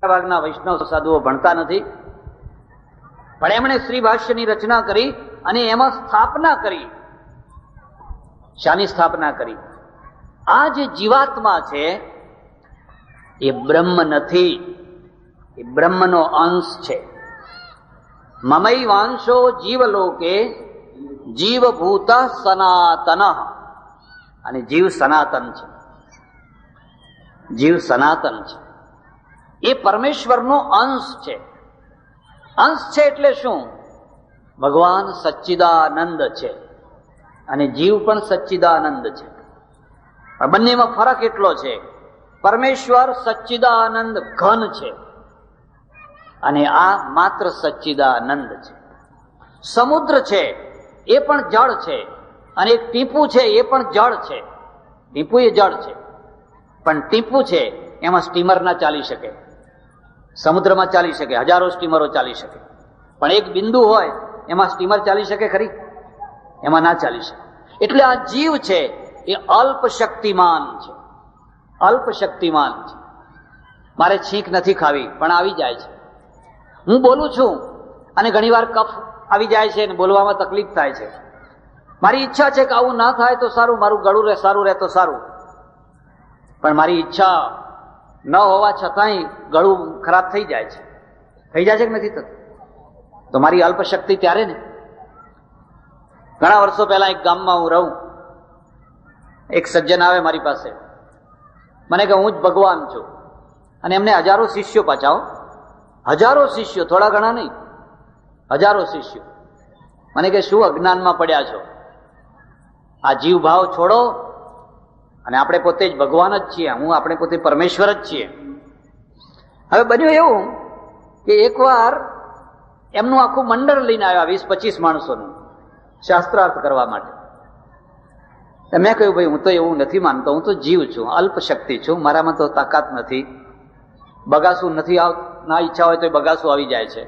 ભાગના વૈષ્ણવ સાધુઓ ભણતા નથી, પણ એમણે શ્રી ભાષ્યની રચના કરી અને એમાં સ્થાપના કરી. શાની સ્થાપના કરી? આ જે જીવાત્મા છે એ બ્રહ્મ નથી, એ બ્રહ્મનો અંશ છે. મમૈ વાંશો જીવલોકે જીવભૂત સનાતન. અને જીવ સનાતન છે, જીવ સનાતન છે. એ પરમેશ્વરનો અંશ છે. અંશ છે એટલે શું? ભગવાન સચ્ચિદાનંદ છે અને જીવ પણ સચ્ચિદાનંદ છે. પણ બંનેમાં ફરક એટલો છે, પરમેશ્વર સચ્ચિદાનંદ ઘન છે અને આ માત્ર સચ્ચિદાનંદ છે. સમુદ્ર છે એ પણ જળ છે અને એક ટીપું છે એ પણ જળ છે. ટીપું એ જળ છે, પણ ટીપું છે એમાં સ્ટીમર ના ચાલી શકે. સમુદ્રમાં ચાલી શકે, હજારો સ્ટીમરો ચાલી શકે, પણ એક બિંદુ હોય એમાં સ્ટીમર ચાલી શકે ખરી? એમાં ના ચાલી શકે. એટલે આ જીવ છે એ અલ્પ શક્તિમાન છે, અલ્પ શક્તિમાન છે. મારે છીંક નથી ખાવી પણ આવી જાય છે. હું બોલું છું અને ઘણી વાર કફ આવી જાય છે અને બોલવામાં તકલીફ થાય છે. મારી ઈચ્છા છે કે આવું ના થાય તો સારું, મારું ગળું સારું રહે તો સારું, પણ મારી ઈચ્છા ન હોવા છતાંય ગળું ખરાબ થઈ જાય છે. થઈ જાય છે કે નથી થતું? તો મારી અલ્પ શક્તિ ત્યારે ને. ઘણા વર્ષો પહેલા એક ગામમાં હું રહું, એક સજ્જન આવે મારી પાસે, મને કે હું જ ભગવાન છું. અને એમને હજારો શિષ્યો પાછા, હજારો શિષ્યો, થોડા ઘણા નહીં, હજારો શિષ્યો. મને કે શું અજ્ઞાનમાં પડ્યા છો? આ જીવ ભાવ છોડો અને આપણે પોતે જ ભગવાન જ છીએ, આપણે પોતે પરમેશ્વર જ છીએ. હવે બન્યું એવું કે એકવાર એમનું આખું મંડળ લઈને આવ્યા, 20-25 માણસોનું, શાસ્ત્રાર્થ કરવા માટે. મેં કહ્યું ભાઈ હું તો એવું નથી માનતો, હું તો જીવ છું, અલ્પ શક્તિ છું, મારામાં તો તાકાત નથી, બગાસું નથી ના ઈચ્છા હોય તો બગાસું આવી જાય છે.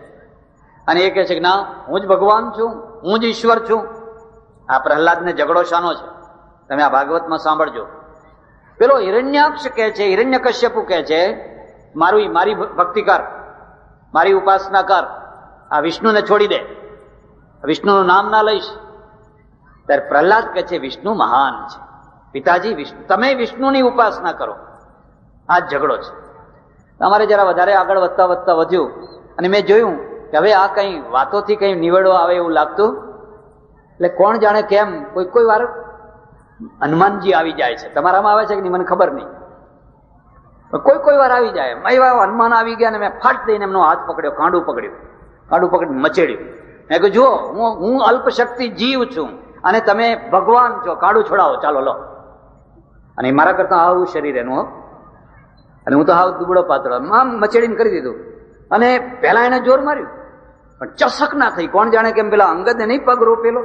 અને એ કહે છે કે ના હું જ ભગવાન છું, હું જ ઈશ્વર છું. આ પ્રહલાદને ઝઘડો શાનો છે? તમે આ ભાગવતમાં સાંભળજો. પેલો હિરણ્યાક્ષ કહે છે, હિરણ્યકશ્યપુ કહે છે મારી ભક્તિ કર, મારી ઉપાસના કર, આ વિષ્ણુને છોડી દે, વિષ્ણુનું નામ ના લઈશ. ત્યારે પ્રહલાદ કહે છે વિષ્ણુ મહાન છે, પિતાજી વિષ્ણુ, તમે વિષ્ણુની ઉપાસના કરો. આ જ ઝઘડો છે. અમારે જરા વધારે આગળ વધતા વધતા વધ્યું અને મેં જોયું કે હવે આ કઈ વાતોથી કઈ નિવેડો આવે એવું લાગતું. એટલે કોણ જાણે કેમ કોઈ વાર હનુમાનજી આવી જાય છે. તમારામાં આવે છે કે નહીં મને ખબર નહીં, કોઈ વાર આવી જાય. એવા હનુમાન આવી ગયા ને મેં ફાટ દઈને એમનો હાથ પકડ્યો, કાંડું પકડીને મચેડ્યું. મેં કહ્યું જુઓ હું અલ્પ શક્તિ જીવ છું અને તમે ભગવાન છો, કાંડું છોડાવો, ચાલો લો. અને મારા કરતા આવું શરીર એનું, અને હું તો હાવ દુબળો પાતળો, આમ મચેડીને કરી દીધું. અને પેલા એને જોર માર્યું પણ ચસક ના થઈ. કોણ જાણે કેમ પેલા અંગદને નહીં પગ રોપેલો,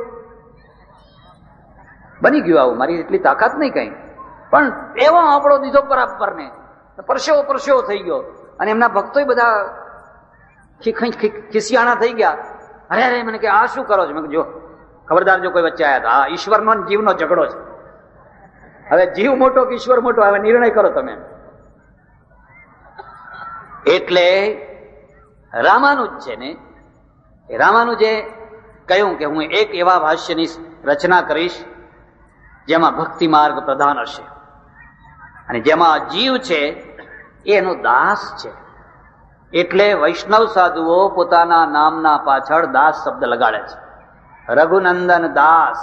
બની ગયું આવું. મારી એટલી તાકાત નહીં કઈ, પણ એવો આપણો દીધો બરાબર ને, પરસેવો થઈ ગયો. અને એમના ભક્તો બધા ખિસિયાણા થઈ ગયા. અરે મને કે આ શું કરો છો? મેં જો ખબરદાર, જો કોઈ વચ્ચે આવ્યા હતા, આ ઈશ્વરનો જીવનો ઝઘડો છે. હવે જીવ મોટો કે ઈશ્વર મોટો, હવે નિર્ણય કરો તમે. એટલે રામાનુજ છે ને, એ રામાનુજે કહ્યું કે હું એક એવા ભાષ્યની રચના કરીશ જેમાં ભક્તિ માર્ગ પ્રધાન હશે અને જેમાં જીવ છે એનો દાસ છે. એટલે વૈષ્ણવ સાધુઓ પોતાના નામના પાછળ દાસ શબ્દ લગાડે છે. રઘુનંદન દાસ,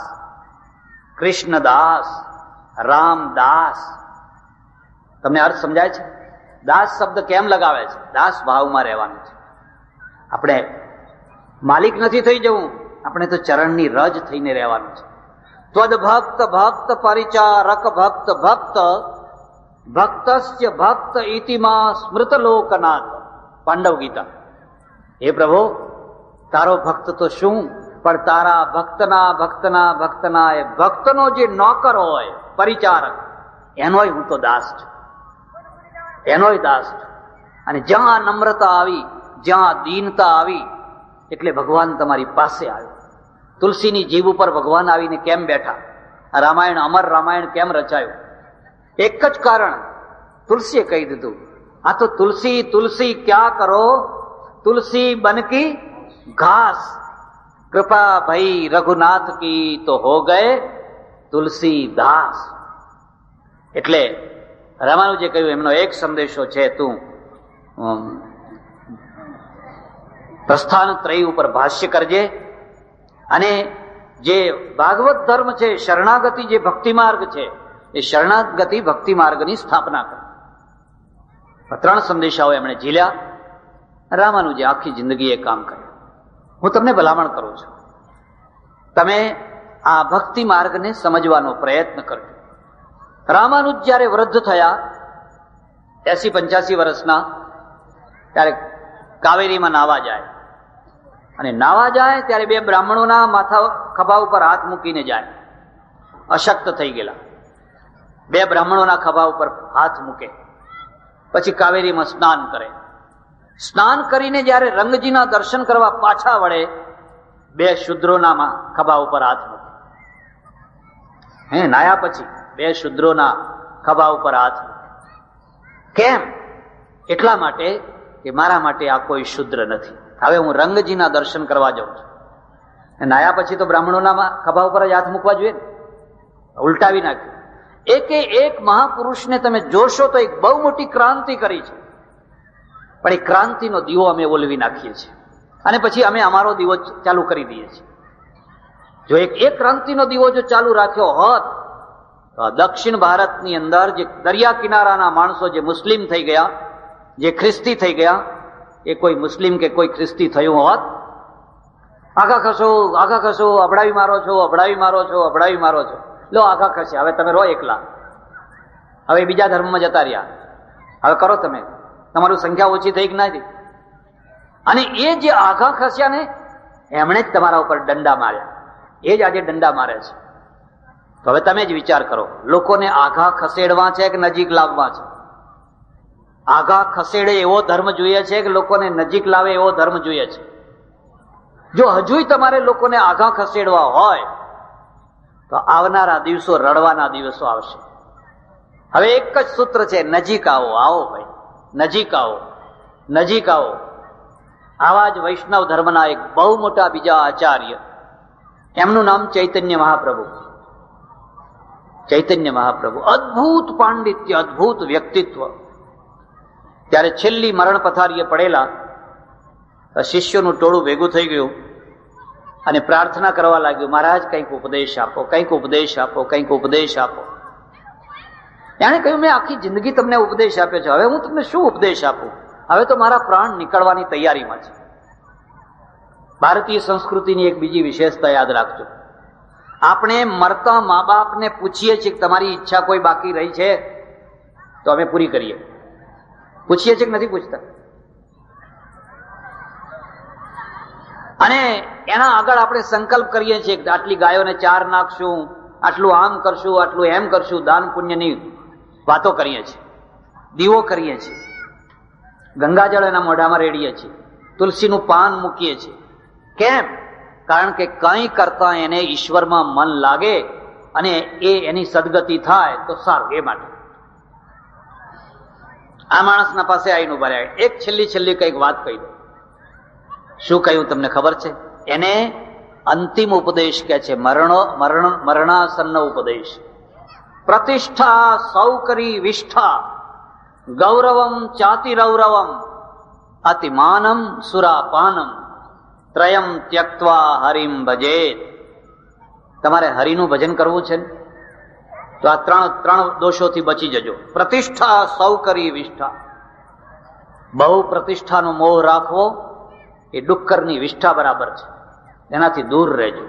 કૃષ્ણ દાસ, રામદાસ. તમને અર્થ સમજાય છે? દાસ શબ્દ કેમ લગાવે છે? દાસ ભાવમાં રહેવાનું છે. આપણે માલિક નથી થઈ જવું, આપણે તો ચરણની રજ થઈને રહેવાનું છે. ત્વદ ભક્ત ભક્ત પરિચારક ભક્ત ભક્ત ભક્તસ્ય ભક્ત ઇતિમા સ્મૃત લોકનાથ. પાંડવ ગીતા. હે પ્રભુ, તારો ભક્ત તો શું, પણ તારા ભક્તના એ ભક્તનો જે નોકર હોય, પરિચારક, એનોય હું તો દાસ છું, એનોય દાસ છું. અને જ્યાં નમ્રતા આવી, જ્યાં દીનતા આવી, એટલે ભગવાન તમારી પાસે આવ્યો. તુલસીની જીભ ઉપર ભગવાન આવીને કેમ બેઠા? આ રામાયણ, અમર રામાયણ કેમ રચાયું? એક જ કારણ, તુલસીએ કહી દીધું આ તો તુલસી તુલસી ક્યા કરો, તુલસી બનકી ઘાસ, કૃપા ભઈ રઘુનાથ કી તો હો ગયે તુલસી દાસ. એટલે રામાનુજે કહ્યું એમનો એક સંદેશો છે, તું પ્રસ્થાન ત્રય ઉપર ભાષ્ય કરજે અને જે ભાગવત ધર્મ છે, શરણાગતિ જે ભક્તિ માર્ગ છે, એ શરણાગતિ ભક્તિ માર્ગની સ્થાપના કર. 3 સંદેશાઓ એમણે ઝીલ્યા. રામાનુજે આખી જિંદગી એ કામ કર્યું. હું તમને ભલામણ કરું છું, તમે આ ભક્તિ માર્ગને સમજવાનો પ્રયત્ન કરજો. રામાનુજ જયારે વૃદ્ધ થયા 80-85 વર્ષના, ત્યારે કાવેરીમાં નાવા જાય અને નાવા જાય ત્યારે 2 બ્રાહ્મણોના માથા ખભા ઉપર હાથ મૂકીને જાય. અશક્ત થઈ ગયેલા 2 બ્રાહ્મણોના ખભા ઉપર હાથ મૂકે, પછી કાવેરીમાં સ્નાન કરે. સ્નાન કરીને જયારે રંગજીના દર્શન કરવા પાછા વળે, 2 શૂદ્રોના ખભા ઉપર હાથ મૂકે. નાયા પછી 2 શૂદ્રોના ખભા ઉપર હાથ મૂકે. કેમ? એટલા માટે કે મારા માટે આ કોઈ શૂદ્ર નથી, હવે હું રંગજીના દર્શન કરવા જાઉં છું. નાયા પછી તો બ્રાહ્મણોના ખભા ઉપર જ હાથ મૂકવા જોઈએ ને, ઉલટાવી નાખ્યું. એક મહાપુરુષને તમે જોશો તો એક બહુ મોટી ક્રાંતિ કરી છે, પણ એ ક્રાંતિનો દીવો અમે ઓલવી નાખીએ છીએ અને પછી અમે અમારો દીવો ચાલુ કરી દઈએ છીએ. જો એક ક્રાંતિનો દીવો જો ચાલુ રાખ્યો હોત તો દક્ષિણ ભારતની અંદર જે દરિયા કિનારાના માણસો જે મુસ્લિમ થઈ ગયા, જે ખ્રિસ્તી થઈ ગયા, એ કોઈ મુસ્લિમ કે કોઈ ખ્રિસ્તી થયું હોત, આગા ખસો, અભડાવી મારો છો, અભડાવી મારો છો, અભડાવી મારો છો, લો આગા ખસે, હવે તમે રહો એકલા, હવે બીજા ધર્મમાં જતા રહ્યા, હવે કરો તમે, તમારું સંખ્યા ઓછી થઈ કે નથી. અને એ જે આઘા ખસ્યા ને એમણે જ તમારા ઉપર દંડા માર્યા, એ જ આજે દંડા મારે છે. તો હવે તમે જ વિચાર કરો, લોકોને આઘા ખસેડવા છે કે નજીક લાવવા છે? આઘા ખસેડે એવો ધર્મ જોઈએ છે કે લોકોને નજીક લાવે એવો ધર્મ જોઈએ છે? જો હજુય તમારે લોકોને આઘા ખસેડવા હોય તો આવનારા દિવસો રડવાના દિવસો આવશે. હવે એક જ સૂત્ર છે, નજીક આવો. આવો ભાઈ, નજીક આવો, નજીક આવો. આવા જ વૈષ્ણવ ધર્મના એક બહુ મોટા બીજા આચાર્ય, એમનું નામ ચૈતન્ય મહાપ્રભુ. ચૈતન્ય મહાપ્રભુ અદ્ભુત પાંડિત્ય, અદ્ભુત વ્યક્તિત્વ. ત્યારે છેલ્લી મરણ પથારીએ પડેલા, શિષ્યોનું ટોળું ભેગું થઈ ગયું અને પ્રાર્થના કરવા લાગ્યું, મહારાજ કંઈક ઉપદેશ આપો, કંઈક ઉપદેશ આપો, કંઈક ઉપદેશ આપો. એણે કહ્યું, મેં આખી જિંદગી તમને ઉપદેશ આપ્યો છે, હવે હું તમને શું ઉપદેશ આપું? હવે તો મારા પ્રાણ નીકળવાની તૈયારીમાં છે. ભારતીય સંસ્કૃતિની એક બીજી વિશેષતા યાદ રાખજો, આપણે મરતા મા બાપને પૂછીએ છીએ કે તમારી ઈચ્છા કોઈ બાકી રહી છે તો અમે પૂરી કરીએ. પૂછીએ છીએ કે નથી પૂછતા? અને એના આગળ આપણે સંકલ્પ કરીએ છીએ કે આટલી ગાયોને ચાર નાખશું, આટલું આમ કરશું, આટલું એમ કરશું, દાન પુણ્યની વાતો કરીએ છીએ, દીવો કરીએ છીએ, ગંગાજળ એના મોઢામાં રેડીએ છીએ, તુલસીનું પાન મૂકીએ છીએ. કેમ? કારણ કે કંઈ કરતા એને ઈશ્વરમાં મન લાગે અને એ એની સદગતિ થાય તો સારું. એ માટે આ માણસના પાસે આવીને ઉભા રહ્યા. એક છેલ્લી કઈક વાત કહી દો. શું કહ્યું તમને ખબર છે? એને અંતિમ ઉપદેશ કે છે, મરણાસન્ન ઉપદેશ. પ્રતિષ્ઠા સૌકરી વિષ્ઠા ગૌરવમ ચાતિરૌરવમ અતિમાનમ સુરાપાનમ ત્રયમ ત્યક્ત્વા હરિમ ભજેત. તમારે હરિનું ભજન કરવું છે ને તો આ ત્રણ દોષોથી બચી જજો. પ્રતિષ્ઠા સૌકરી વિષ્ઠા, બહુ પ્રતિષ્ઠાનો મોહ રાખવો એ ડુક્કરની વિષ્ઠા બરાબર છે, એનાથી દૂર રહેજો.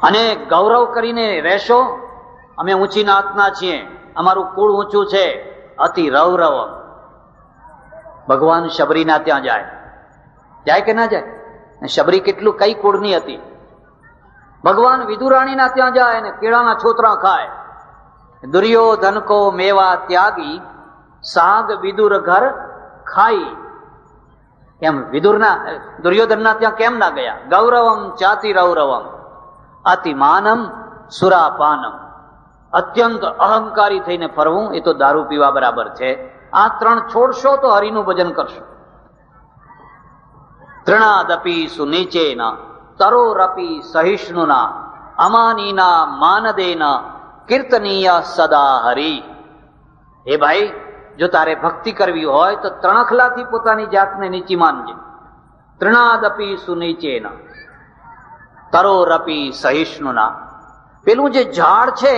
અને ગૌરવ કરીને રહેશો, અમે ઊંચી નાતના છીએ, અમારું કુળ ઊંચું છે. અતિ રૌરવ. ભગવાન શબરીના ત્યાં જાય કે ના જાય? શબરી કેટલું કઈ કુળની હતી? ભગવાન વિદુરાણીના ત્યાં જાય ને કેળાના છોતરા ખાય. દુર્યોધન કો મેવા ત્યાગી સાગ વિદુર ઘર ખાઈ. એમ દુર્યોધનના ત્યાં કેમ ના ગયા? ગૌરવમ ચાતિ રૌરવમ અતિમાનમ સુરાપાનમ. અત્યંત અહંકારી થઈને ફરવું એ તો દારૂ પીવા બરાબર છે. આ ત્રણ છોડશો તો હરિનું ભજન કરશો. તૃણાદપી સુનીચેના તરોરપી સહિષ્ણુના અમાનીના માનદેના કીર્તનીય સદા હરિ. હે ભાઈ, જો તારે ભક્તિ કરવી હોય તો ત્રણખલાથી પોતાની જાતને નીચી માનજે. તૃણાદપી સુનીચેના તરોરપી સહિષ્ણુના. પેલું જે ઝાડ છે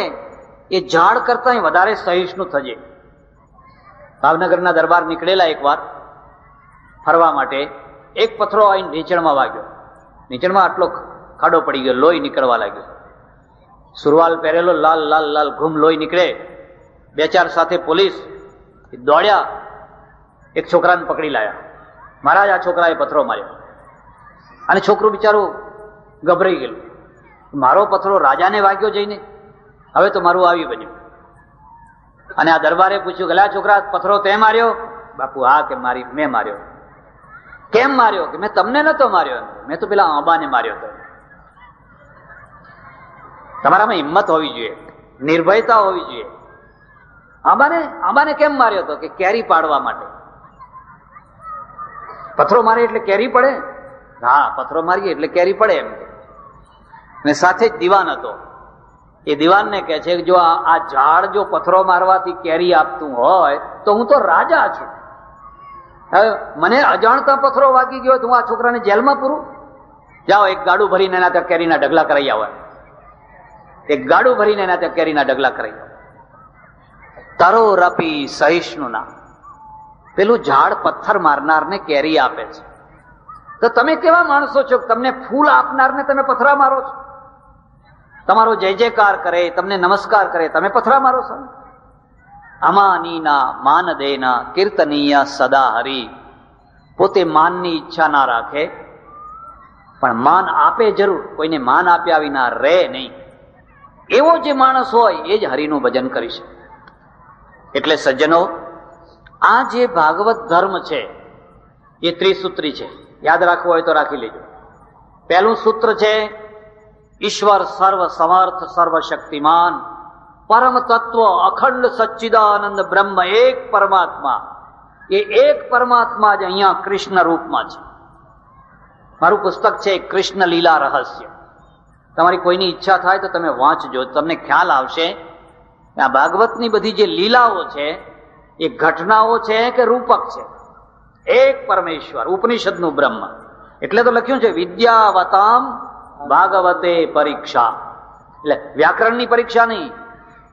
એ ઝાડ કરતા વધારે સહિષ્ણુ થજે. ભાવનગરના દરબાર નીકળેલા એકવાર ફરવા માટે, એક પથરો આવીને ઢીંચણમાં વાગ્યો. ઢીંચણમાં આટલો ખાડો પડી ગયો, લોહી નીકળવા લાગ્યો. સુરવાલ પહેરેલો, લાલ લાલ લાલ ઘૂમ લોહી નીકળે. બે ચાર સાથે પોલીસ દોડ્યા, એક છોકરાને પકડી લાયા. મહારાજ, આ છોકરાએ પથરો માર્યો. અને છોકરું બિચારું ગભરાઈ ગયેલું, મારો પથરો રાજાને વાગ્યો જઈને, હવે તો મારું આવી બન્યું. અને આ દરબારે પૂછ્યું કે આ છોકરા, પથરો તે માર્યો? બાપુ, હા કે મેં માર્યો. કેમ માર્યો? કે મેં તમને નતો માર્યો, મેં તો પેલા આંબાને માર્યો હતો. તમારામાં હિંમત હોવી જોઈએ, નિર્ભયતા હોવી જોઈએ. આંબાને કેમ માર્યો હતો? કે કેરી પાડવા માટે. પથરો મારે એટલે કેરી પડે? હા, પથરો મારીએ એટલે કેરી પડે એમ. અને સાથે જ દીવાન હતો. એ દીવાનને કહે છે કે જો આ ઝાડ જો પથરો મારવાથી કેરી આપતું હોય તો હું તો રાજા છું. હવે મને અજાણતા પથરો વાગી ગયો તો હું આ છોકરાને જેલમાં પૂરું? જાઓ, એક ગાડું ભરીને એના ત્યાં કેરીના ઢગલા કરાઈ આવો. એક ગાડું ભરીને એના ત્યાં કેરીના ઢગલા કરાઈ આવો. તરોરપી સહિષ્ણુના. પેલું ઝાડ પથ્થર મારનારને કેરી આપે છે, તો તમે કેવા માણસો છો? તમને ફૂલ આપનારને તમે પથરા મારો છો? તમારો જય જયકાર કરે, તમને નમસ્કાર કરે, તમે પથરા મારો છો? અમાનીના માનદેના કીર્તનીય સદા હરિ. પોતે માનની ઈચ્છા ના રાખે, પણ માન આપે જરૂર. કોઈને માન આપ્યા વિના રહે નહીં. એવો જે માણસ હોય એ જ હરિનું ભજન કરી શકે. એટલે સજ્જનો, આ જે ભાગવત ધર્મ છે એ ત્રિસૂત્રી છે. યાદ રાખવું હોય તો રાખી લેજો. પહેલું સૂત્ર છે ઈશ્વર સર્વ સમર્થ સર્વ શક્તિમાન પરમ તત્વ અખંડ સચ્ચિદાનંદ બ્રહ્મ એક પરમાત્મા. એ એક પરમાત્મા જ અહીંયા કૃષ્ણ રૂપમાં છે. મારું પુસ્તક છે કૃષ્ણ લીલા રહસ્ય. તમારી કોઈની ઈચ્છા થાય તો તમે વાંચજો, તમને ખ્યાલ આવશે આ ભાગવતની બધી જે લીલાઓ છે એ ઘટનાઓ છે કે રૂપક છે. એક પરમેશ્વર, ઉપનિષદનું બ્રહ્મ. એટલે તો લખ્યું છે વિદ્યાવતામ ભાગવતે પરીક્ષા. એટલે વ્યાકરણની પરીક્ષા નહીં,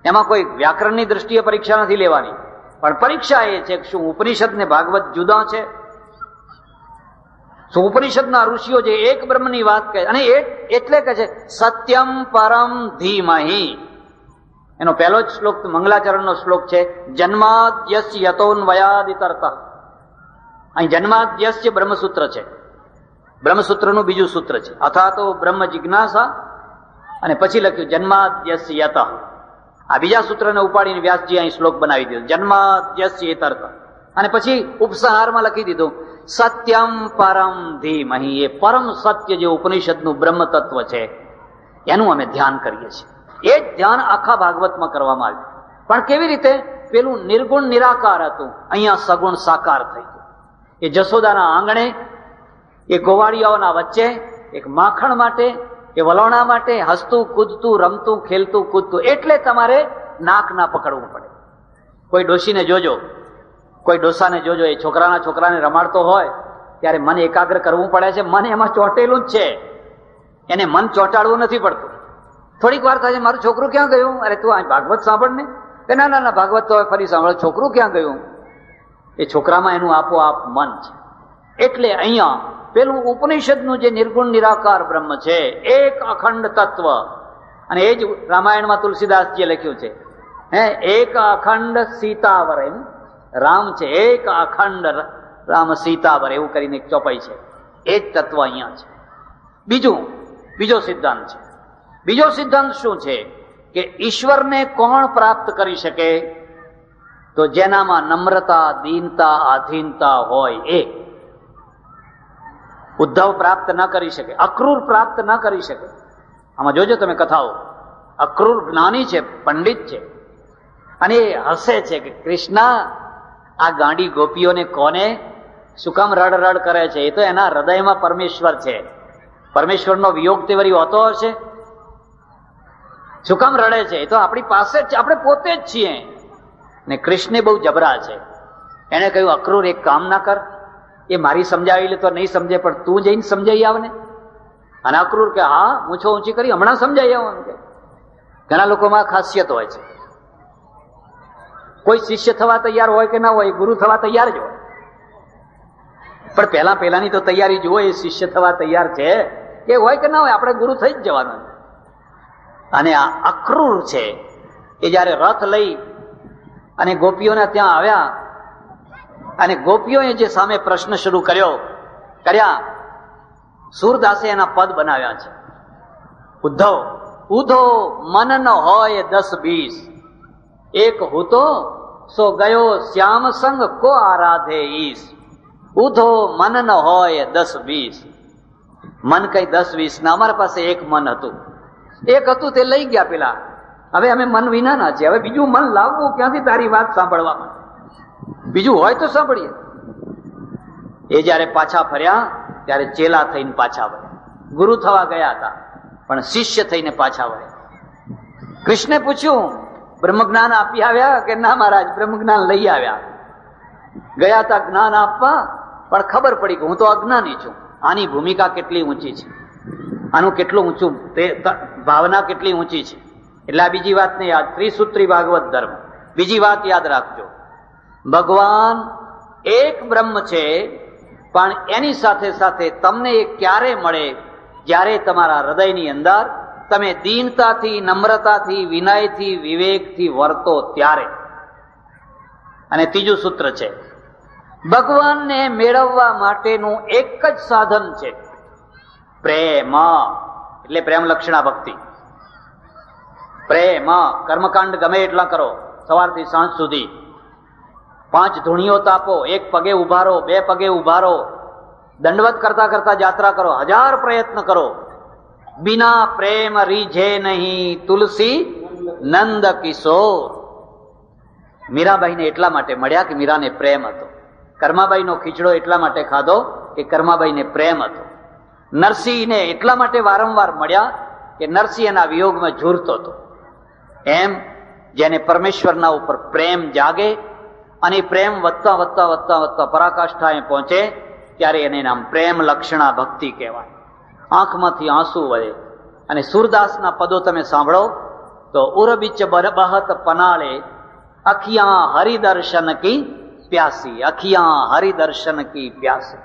એમાં કોઈ વ્યાકરણની દ્રષ્ટિએ પરીક્ષા નથી લેવાની, પણ પરીક્ષા એ છે કે શું ઉપનિષદ ને ભાગવત જુદા છે? શું ઉપનિષદના ઋષિઓ જે એક બ્રહ્મની વાત કહે, અને એટલે કે છે સત્યમ પરમ ધીમહિ. એનો પહેલો જ શ્લોક મંગલાચરણનો શ્લોક છે જન્માદ્યસ્ય યતોન્વયાદિતર્ત. અહીં જન્માદ્યસ્ય બ્રહ્મસૂત્ર છે, બ્રહ્મસૂત્રનું બીજું સૂત્ર છે. અથવા તો બ્રહ્મ જિજ્ઞાસા, અને પછી લખ્યું જન્માદ્યસ્ય યત. આ બીજા સૂત્રને ઉપાડીને વ્યાસજી અહીં શ્લોક બનાવી દીધો જન્માદ્યસ્ય તર્ક. અને પછી ઉપસંહારમાં લખી દીધું સત્યમ પરમ ધીમહિ. એ પરમ સત્ય જે ઉપનિષદનું બ્રહ્મ તત્વ છે એનું અમે ધ્યાન કરીએ છીએ. એ જ ધ્યાન આખા ભાગવતમાં કરવામાં આવ્યું. પણ કેવી રીતે? પેલું નિર્ગુણ નિરાકાર હતું, અહીંયા સગુણ સાકાર થઈ ગયું. એ જશોદાના આંગણે, એ ગોવાળિયાઓના વચ્ચે, એક માખણ માટે, એ વલોણા માટે હસતું કૂદતું રમતું ખેલતું કૂદતું. એટલે તમારે નાક ના પકડવું પડે. કોઈ ડોશીને જોજો, કોઈ ડોસાને જોજો, એ છોકરાને રમાડતો હોય ત્યારે મન એકાગ્ર કરવું પડે છે. મન એમાં ચોંટેલું જ છે, એને મન ચોંટાડવું નથી પડતું. થોડીક વાર થાય છે મારું છોકરું ક્યાં ગયું? અરે તું આ ભાગવત સાંભળ ને. કે ના ના ભાગવત તો ફરી સાંભળ, છોકરું ક્યાં ગયું? એ છોકરામાં એનું આપોઆપ મન છે. એટલે અહીંયા પેલું ઉપનિષદનું જે નિર્ગુણ નિરાકાર બ્રહ્મ છે, એક અખંડ તત્વ. અને એ જ રામાયણમાં તુલસીદાસજીએ લખ્યું છે, એક અખંડ સીતાવર. એમ રામ છે, એક અખંડ રામ સીતાવર, એવું કરીને એક ચોપાઈ છે. એ જ તત્વ અહીંયા છે. બીજો સિદ્ધાંત છે. બીજો સિદ્ધાંત શું છે કે ઈશ્વરને કોણ પ્રાપ્ત કરી શકે? તો જેનામાં નમ્રતા, દીનતા, આધીનતા હોય એ. ઉદ્ધવ પ્રાપ્ત ન કરી શકે, અક્રૂર પ્રાપ્ત ન કરી શકે. આમાં જોજો તમે કથાઓ, અક્રૂર જ્ઞાની છે, પંડિત છે, અને એ હસે છે કે કૃષ્ણ આ ગાંડી ગોપીઓને કોને શું કામ રડ રડ કરે છે? એ તો એના હૃદયમાં પરમેશ્વર છે. પરમેશ્વરનો વિયોગ તે વળી હોતો હશે? શું કામ રડે છે? એ તો આપણી પાસે જ છે, આપણે પોતે જ છીએ. ને કૃષ્ણ બહુ જબરા છે. એને કહ્યું, અક્રૂર એક કામ ના કર, એ મારી સમજાવી લે તો નહીં સમજે, પણ તું જઈને સમજાઈ આવ ને. અને અક્રૂર કે હા, મૂછો ઊંચી કરી હમણાં સમજાઈ આવો. ઘણા લોકોમાં ખાસિયત હોય છે, કોઈ શિષ્ય થવા તૈયાર હોય કે ના હોય, ગુરુ થવા તૈયાર જ હોય, પણ પહેલાની તો તૈયારી જુઓ. એ શિષ્ય થવા તૈયાર છે એ હોય કે ના હોય, આપણે ગુરુ થઈ જ જવાનું. અને આ અક્રૂર છે એ જયારે રથ લઈ અને ગોપીઓને ત્યાં આવ્યા, અને ગોપીઓએ જે સામે પ્રશ્ન શરૂ કર્યા, સૂરદાસે એના પદ બનાવ્યા છે. ઉદ્ધવ ઉધો મન ન હોય 10-20, એક હુતો સો ગયો શ્યામ સંગ કો આરાધે ઈશ. ઉધો મન ન હોય 10-20, મન કઈ 10-20 ના, અમારા પાસે એક મન હતું. એક હતું તે લઈ ગયા પેલા. હવે અમે મન વિના ના છે, હવે બીજું મન લાવવું ક્યાંથી તારી વાત સાંભળવામાં? બીજું હોય તો સાંભળીએ. એ જયારે પાછા ફર્યા ત્યારે ચેલા થઈને પાછા વળ્યા. ગુરુ થવા ગયા હતા પણ શિષ્ય થઈને પાછા વળ્યા. કૃષ્ણે પૂછ્યું, બ્રહ્મ જ્ઞાન આપી આવ્યા કે ના મહારાજ, બ્રહ્મ જ્ઞાન લઈ આવ્યા. ગયા હતા જ્ઞાન આપવા, પણ ખબર પડી કે હું તો અજ્ઞાની છું. આની ભૂમિકા કેટલી ઊંચી છે, આનું કેટલું ઊંચું, તે ભાવના કેટલી ઊંચી છે. એટલે આ બીજી વાત ને યાદ, ત્રિસૂત્રી ભાગવત ધર્મ. બીજી વાત યાદ રાખજો, ભગવાન એક બ્રહ્મ છે, પણ એની સાથે સાથે તમને એ ક્યારે મળે? જ્યારે તમારા હૃદયની અંદર તમે દીનતાથી, નમ્રતાથી, વિનયથી, વિવેકથી વર્તો ત્યારે. અને ત્રીજું સૂત્ર છે, ભગવાનને મેળવવા માટેનું એક જ સાધન છે પ્રેમ. એટલે પ્રેમ લક્ષણા ભક્તિ. પ્રેમ, કર્મકાંડ ગમે એટલા કરો, સવારથી સાંજ સુધી. 5 ધૂણીઓ તાપો, 1 પગે ઉભા રહો, 2 પગે ઉભા રહો, દંડવત કરતા કરતા યાત્રા કરો, 1000 પ્રયત્ન કરો. બિના પ્રેમ રીઝે નહીં તુલસી નંદ કિશોર. મીરાબાઈને એટલા માટે મળ્યા કે મીરાને પ્રેમ હતો. કર્માબાઈનો ખીચડો એટલા માટે ખાધો કે કર્માબાઈને પ્રેમ હતો. નરસિંહને એટલા માટે વારંવાર મળ્યા કે નરસિંહ એના વિયોગમાં ઝૂરતો હતો. એમ જેને પરમેશ્વરના ઉપર પ્રેમ જાગે અને પ્રેમ વધતા વધતા વધતા વધતા પરાકાષ્ઠાએ પહોંચે ત્યારે એને નામ પ્રેમ લક્ષણા ભક્તિ કહેવાય. આંખમાંથી આંસુ વળે. અને સૂરદાસના પદો તમે સાંભળો તો ઉરબીચ બહત પનાળે અખિયા હરિદર્શન કી પ્યાસી, અખિયા હરિદર્શન કી પ્યાસી.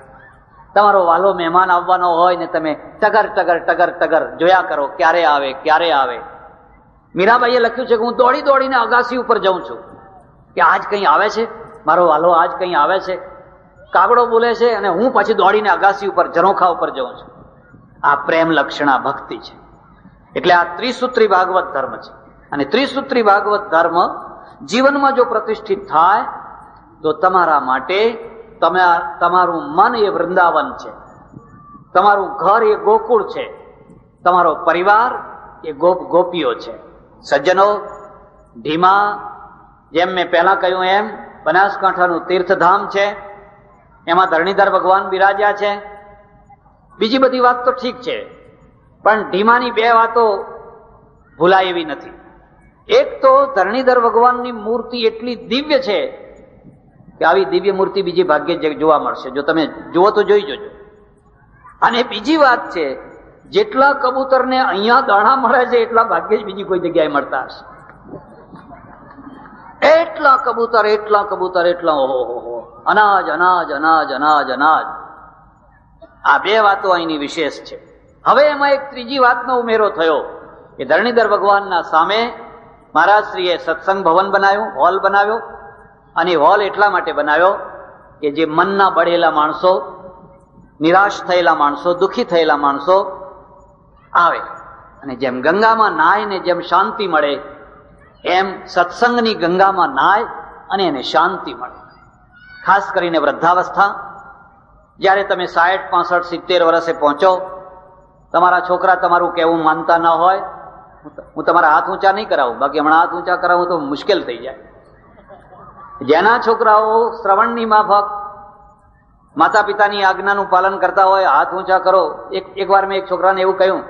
તમારો વાલો મહેમાન આવવાનો હોય ને તમે ટગર ટગર ટગર ટગર જોયા કરો, ક્યારે આવે ક્યારે આવે. મીરાબાઈએ લખ્યું છે કે હું દોડી દોડીને અગાસી ઉપર જાઉં છું કે આજ કંઈ આવે છે, મારો વાલો આજ કંઈ આવે છે. કાગડો બોલે છે અને હું પછી દોડીને અગાસી ઉપર, ઝરોખા ઉપર જાઉં છું. આ પ્રેમ લક્ષણા ભક્તિ છે. એટલે આ ત્રિસૂત્રી ભાગવત ધર્મ છે. અને ત્રિસૂત્રી ભાગવત ધર્મ જીવનમાં જો પ્રતિષ્ઠિત થાય તો તમારા માટે તમારું મન એ વૃંદાવન છે, તમારું ઘર એ ગોકુળ છે, તમારો પરિવાર એ ગોપીઓ છે. સજ્જનો, ઢીમા, જેમ મેં પહેલા કહ્યું એમ બનાસકાંઠાનું તીર્થધામ છે, એમાં ધરણીધર ભગવાન બિરાજ્યા છે. બીજી બધી વાત તો ઠીક છે, પણ ઢીમાની 2 વાતો ભૂલાય એવી નથી. એક તો ધરણીધર ભગવાનની મૂર્તિ એટલી દિવ્ય છે કે આવી દિવ્ય મૂર્તિ બીજી ભાગ્યે જોવા મળશે. જો તમે જુઓ તો જોઈ જોજો. અને બીજી વાત છે, જેટલા કબૂતરને અહીંયા દાણા મળે છે એટલા ભાગ્યે જ બીજી કોઈ જગ્યાએ મળતા હશે. એટલા કબૂતર, એટલા કબૂતર, એટલા ઓહો, અનાજ અનાજ અનાજ અનાજ અનાજ. આ 2 વાતો અહીંની વિશેષ છે. હવે એમાં એક ત્રીજી વાતનો ઉમેરો થયો કે ધરણીધર ભગવાનના સામે મહારાજશ્રીએ સત્સંગ ભવન બનાવ્યું, હોલ બનાવ્યો. અને હોલ એટલા માટે બનાવ્યો કે જે મનના બળેલા માણસો, નિરાશ થયેલા માણસો, દુઃખી થયેલા માણસો આવે. અને જેમ ગંગામાં નાય ને જેમ શાંતિ મળે, એમ સત્સંગની ગંગામાં નાય અને એને શાંતિ મળે. ખાસ કરીને વૃદ્ધાવસ્થા, જ્યારે તમે 60, 65, 70 વર્ષે પહોંચો, તમારા છોકરા તમારું કહેવું માનતા ન હોય, હું તમારા હાથ ઊંચા નહીં કરાવું, બાકી હમણાં હાથ ઊંચા કરાવું તો મુશ્કેલ થઈ જાય. જેના છોકરાઓ શ્રવણની માફક માતા પિતાની આજ્ઞાનું પાલન કરતા હોય, હાથ ઊંચા કરો. એક વાર મેં એક છોકરાને એવું કહ્યું,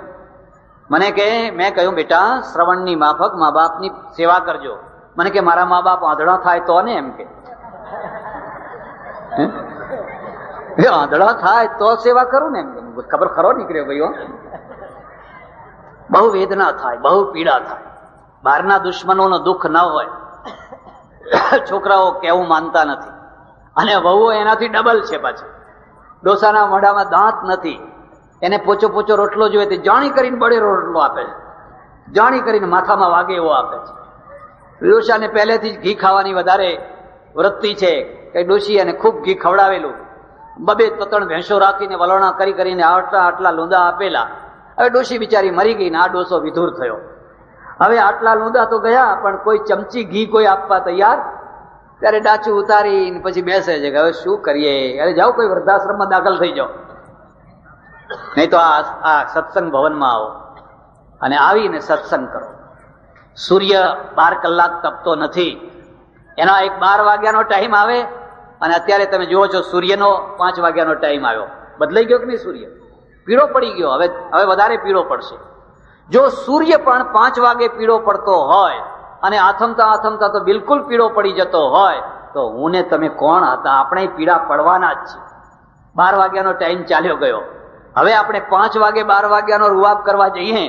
મેં કહ્યું બેટા શ્રવણની માફક મા બાપની સેવા કરજો. મને કે મારા મા બાપ આંધળા થાય તો ને, એમ કે આંધળા થાય તો સેવા કરું ને, એમ ખબર ખરો નીકળ્યો ભાઈઓ. બહુ વેદના થાય, બહુ પીડા થાય. બહારના દુશ્મનોનો દુઃખ ન હોય, છોકરાઓ કેવું માનતા નથી, અને વહુઓ એનાથી ડબલ છે. પાછી ડોસાના મોઢામાં દાંત નથી, એને પોચો પોચો રોટલો જોઈએ તે જાણી કરીને બળેરો રોટલો આપે છે, જાણી કરીને માથામાં વાગે એવો આપે છે. ડોસાને પહેલેથી જ ઘી ખાવાની વધારે વૃત્તિ છે કે ડોશી એને ખૂબ ઘી ખવડાવેલું, 2-3 ભેંસો રાખીને વલોણા કરી કરીને આટલા લૂંદા આપેલા. હવે ડોશી બિચારી મરી ગઈ ને આ ડોસો વિધુર થયો. હવે આટલા લૂંદા તો ગયા, પણ કોઈ ચમચી ઘી કોઈ આપવા તૈયાર. ત્યારે ડાચું ઉતારીને પછી બેસે છે કે હવે શું કરીએ, અરે જાઓ કોઈ વૃદ્ધાશ્રમમાં દાખલ થઈ જાઓ, નહીં તો આ સત્સંગ ભવનમાં આવો અને આવીને સત્સંગ કરો. સૂર્ય 12 કલાક તપતો નથી, એનો એક 12 વાગ્યાનો ટાઈમ આવે, અને અત્યારે તમે જુઓ છો સૂર્યનો 5 વાગ્યાનો ટાઈમ આવ્યો. બદલાઈ ગયો કે નહીં? સૂર્ય પીળો પડી ગયો, હવે વધારે પીળો પડશે. જો સૂર્ય પણ 5 વાગે પીળો પડતો હોય અને આથમતા તો બિલકુલ પીળો પડી જતો હોય, તો હું ને તમે કોણ હતા? આપણે પીળા પડવાના જ છીએ. 12 વાગ્યાનો ટાઈમ ચાલ્યો ગયો. હવે આપણે 5 વાગે 12 વાગ્યાનો રૂવાબ કરવા જઈએ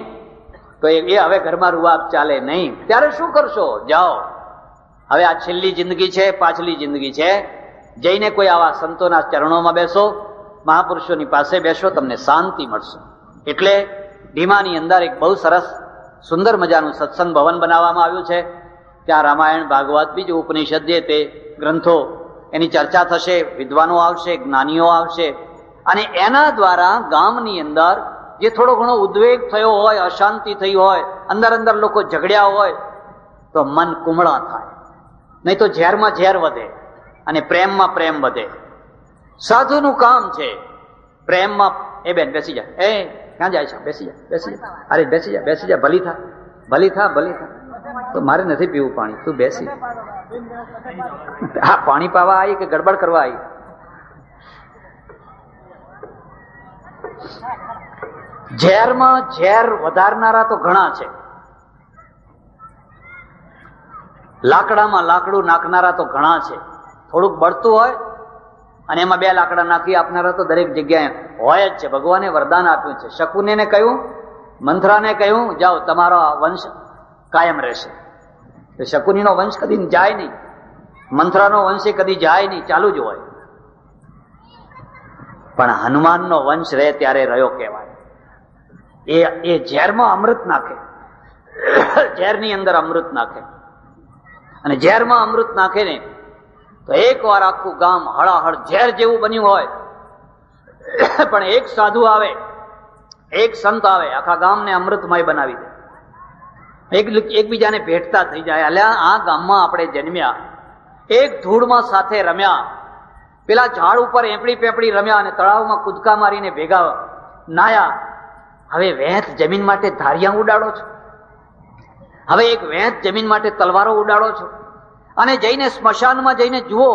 તો એ હવે ઘરમાં રૂવાબ ચાલે નહીં. ત્યારે શું કરશો? જાઓ, હવે આ છેલ્લી જિંદગી છે, પાછલી જિંદગી છે. જઈને કોઈ આવા સંતોના ચરણોમાં બેસો, મહાપુરુષોની પાસે બેસો, તમને શાંતિ મળશે. એટલે ધીમાની અંદર એક બહુ સરસ સુંદર મજાનું સત્સંગ ભવન બનાવવામાં આવ્યું છે. ત્યાં રામાયણ, ભાગવત, બીજું ઉપનિષદ જે તે ગ્રંથો એની ચર્ચા થશે, વિદ્વાનો આવશે, જ્ઞાનીઓ આવશે, અને એના દ્વારા ગામની અંદર જે થોડો ઘણો ઉદ્વેગ થયો હોય, અશાંતિ થઈ હોય, અંદર લોકો ઝઘડ્યા હોય, તો મન કુમળા થાય. નહીં તો ઝેરમાં ઝેર વધે અને પ્રેમમાં પ્રેમ વધે. સાધુનું કામ છે પ્રેમમાં. એ બેન બેસી જા, એ ક્યાં જાય છે? બેસી જા. અરે બેસી જા, ભલી થા. તો મારે નથી પીવું પાણી, તું બેસી. હા, પાણી પાવા આવી કે ગડબડ કરવા આવી? ઝેરમાં ઝેર વધારનારા તો ઘણા છે, લાકડામાં લાકડું નાખનારા તો ઘણા છે. થોડુંક બળતું હોય અને એમાં 2 લાકડા નાખી આપનારા તો દરેક જગ્યાએ હોય જ છે. ભગવાને વરદાન આપ્યું છે. શકુનીને કહ્યું, મંથરાને કહ્યું, જાઓ તમારો વંશ કાયમ રહેશે. તો શકુનીનો વંશ કદી જાય નહીં, મંથરાનો વંશ કદી જાય નહીં, ચાલુ જ હોય. પણ હનુમાનનો વંશ રહે ત્યારે રહ્યો કહેવાય. એ ઝેરમાં અમૃત નાખે, ઝેરની અંદર અમૃત નાખે, અને ઝેરમાં અમૃત નાખે ને તો એક વાર આખું ગામ હળાહળ ઝેર જેવું બન્યું હોય, પણ એક સાધુ આવે, એક સંત આવે, આખા ગામને અમૃતમય બનાવી દે. એકબીજાને ભેટતા થઈ જાય. અલ્યા આ ગામમાં આપણે જન્મ્યા, એક ધૂળમાં સાથે રમ્યા, પેલા ઝાડ ઉપર એપડી પેપડી રમ્યા અને તળાવમાં કૂદકા મારીને ભેગા નાયા. હવે વેચ જમીન માટે ધારિયા ઉડાડો છો, હવે એક વેચ જમીન માટે તલવારો ઉડાડો છો. અને જઈને સ્મશાનમાં જઈને જુઓ,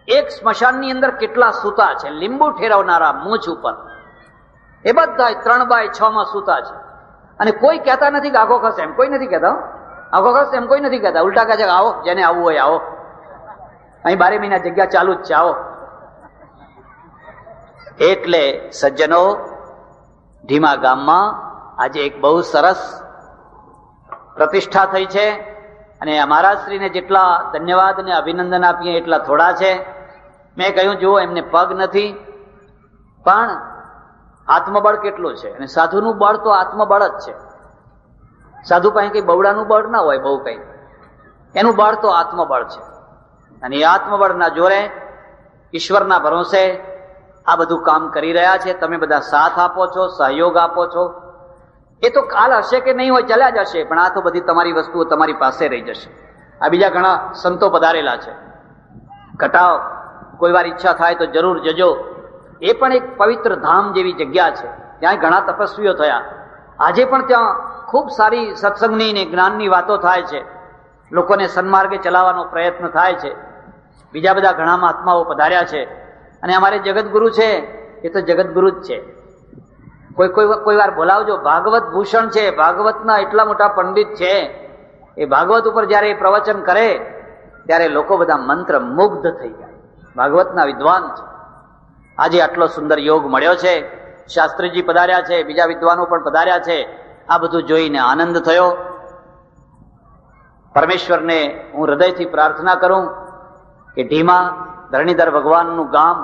એક સ્મશાનની અંદર કેટલા સૂતા છે, લીંબુ ઠેરવનારા મૂછ ઉપર, એ બધા 3x6 સૂતા છે. અને કોઈ કહેતા નથી કે આખો ખસ, એમ કોઈ નથી કહેતા. આખો ખસ એમ કોઈ નથી કહેતા. ઉલટા કહે છે કે આવો, જેને આવવું હોય આવો, અહીં 12 મહિના જગ્યા ચાલુ જ છે, આવો. એટલે સજ્જનો, ધીમા ગામમાં આજે એક બહુ સરસ પ્રતિષ્ઠા થઈ છે, અને મહારાજશ્રીને જેટલા ધન્યવાદ અને અભિનંદન આપીએ એટલા થોડા છે. મેં કહ્યું જુઓ, એમને પગ નથી, પણ આત્મબળ કેટલું છે. અને સાધુનું બળ તો આત્મબળ જ છે. સાધુ પાસે કઈ બવડાનું બળ ના હોય, બહુ કઈ, એનું બળ તો આત્મબળ છે. અને એ આત્મબળના જોરે, ઈશ્વરના ભરોસે આ બધું કામ કરી રહ્યા છે. તમે બધા સાથ આપો છો, સહયોગ આપો છો. એ તો કાલ હશે કે નહીં હોય, ચાલ્યા જશે, પણ આ તો બધી તમારી વસ્તુઓ તમારી પાસે રહી જશે. આ બીજા ઘણા સંતો પધારેલા છે, ઘટાવ કોઈ વાર ઈચ્છા થાય તો જરૂર જજો. એ પણ એક પવિત્ર ધામ જેવી જગ્યા છે, ત્યાં ઘણા તપસ્વીઓ થયા. આજે પણ ત્યાં ખૂબ સારી સત્સંગની ને જ્ઞાનની વાતો થાય છે, લોકોને સન્માર્ગે ચલાવવાનો પ્રયત્ન થાય છે. બીજા બધા ઘણા મહાત્માઓ પધાર્યા છે, અને અમારે જગતગુરુ છે એ તો જગતગુરુ જ છે. કોઈ વાર બોલાવજો, ભાગવત ભૂષણ છે, ભાગવતના એટલા મોટા પંડિત છે. એ ભાગવત ઉપર જયારે એ પ્રવચન કરે ત્યારે લોકો બધા મંત્ર મુગ્ધ થઈ જાય. ભાગવતના વિદ્વાન છે. આજે આટલો સુંદર યોગ મળ્યો છે. શાસ્ત્રીજી પધાર્યા છે, બીજા વિદ્વાનો પણ પધાર્યા છે. આ બધું જોઈને આનંદ થયો. પરમેશ્વરને હું હૃદયથી પ્રાર્થના કરું કે ઢીમા ધરણીધર ભગવાનનું ગામ,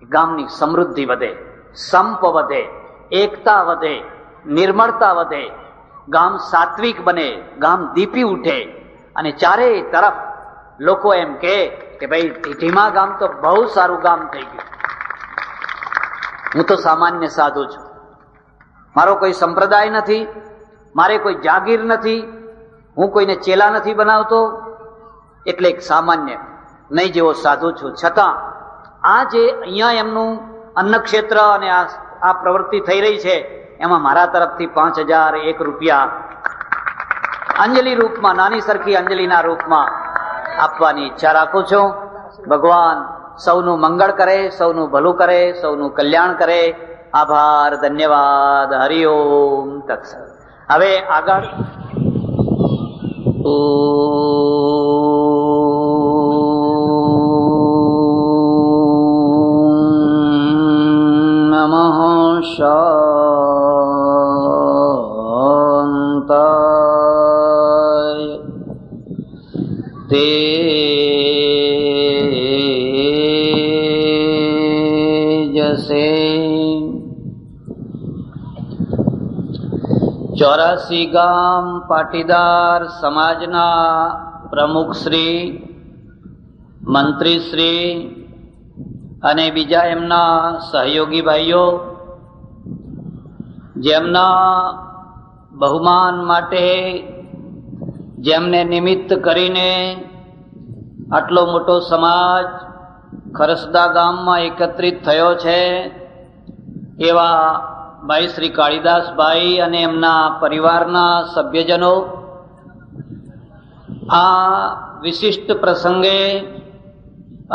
ગામની સમૃદ્ધિ વધે, સંપ વધે, એકતા વધે, નિર્મળતા વધે, ગામ સાત્વિક બને, ગામ દીપી ઉઠે, અને ચારેય તરફ લોકો એમ કે ભાઈ ઢીમા ગામ તો બહુ સારું ગામ થઈ ગયું. હું તો સામાન્ય સાધુ છું, મારો કોઈ સંપ્રદાય નથી, મારે કોઈ જાગીર નથી, હું કોઈને ચેલા નથી બનાવતો, એટલે એક સામાન્ય નહીં જેવો સાધુ છું. છતાં આ જે અહીંયા એમનું અન્નક્ષેત્ર અને આ પ્રવૃત્તિ થઈ રહી છે, એમાં મારા તરફથી 5001 રૂપિયા અંજલિ રૂપમાં, નાની સરખી અંજલિના રૂપમાં આપવાની ઈચ્છા રાખું છું. ભગવાન સૌનું મંગળ કરે, સૌનું ભલું કરે, સૌનું કલ્યાણ કરે. આભાર, ધન્યવાદ. હરિઓમ તત્સત. હવે આગળ નમઃ શાંતાય તેજસે 84 ગામ પાટીદાર સમાજના પ્રમુખ શ્રી, મંત્રી શ્રી અને બીજા એમના સહયોગી ભાઈઓ, જેમના બહુમાન માટે, જેમને નિમિત્ત કરીને આટલો મોટો સમાજ ખરસદા ગામમાં એકત્રિત થયો છે, એવા ભાઈ શ્રી કાળીદાસભાઈ અને એમના પરિવારના સભ્યજનો, આ વિશિષ્ટ પ્રસંગે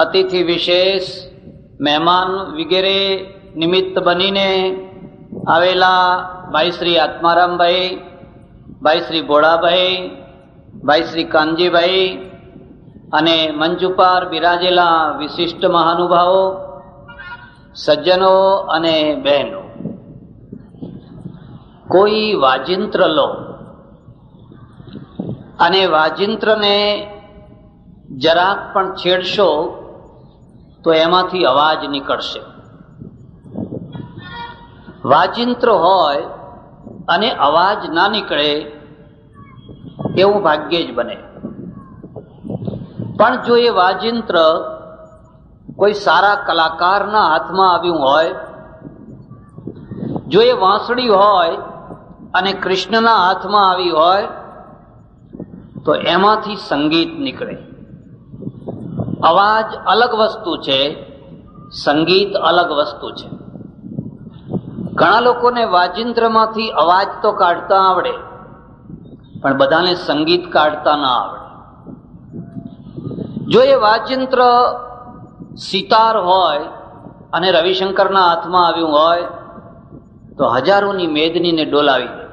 અતિથિ વિશેષ, મહેમાન વગેરે નિમિત્ત બનીને આવેલા ભાઈ શ્રી આત્મારામભાઈ, ભાઈ શ્રી ભોળાભાઈ, ભાઈ શ્રી કાનજીભાઈ અને મંચ ઉપર બિરાજેલા વિશિષ્ટ મહાનુભાવો, સજ્જનો અને બહેનો, કોઈ વાજિંત્ર લો અને વાજિંત્રને જરાક પણ છેડશો તો એમાંથી અવાજ નીકળશે. વાજિંત્ર હોય અને અવાજ ના નીકળે એવું ભાગ્યે જ બને. પણ જો એ વાજિંત્ર કોઈ સારા કલાકારના હાથમાં આવ્યું હોય, જો એ વાંસળી હોય અને કૃષ્ણના હાથમાં આવી હોય, તો એમાંથી સંગીત નીકળે. અવાજ અલગ વસ્તુ છે, સંગીત અલગ વસ્તુ છે. ઘણા લોકોને વાજિંત્રમાંથી અવાજ તો કાઢતા આવડે, પણ બધાને સંગીત કાઢતા ના આવડે. જો એ વાજિંત્ર સિતાર હોય અને રવિશંકરના હાથમાં આવ્યું હોય તો હજારોની મેદનીને ડોલાવી દે.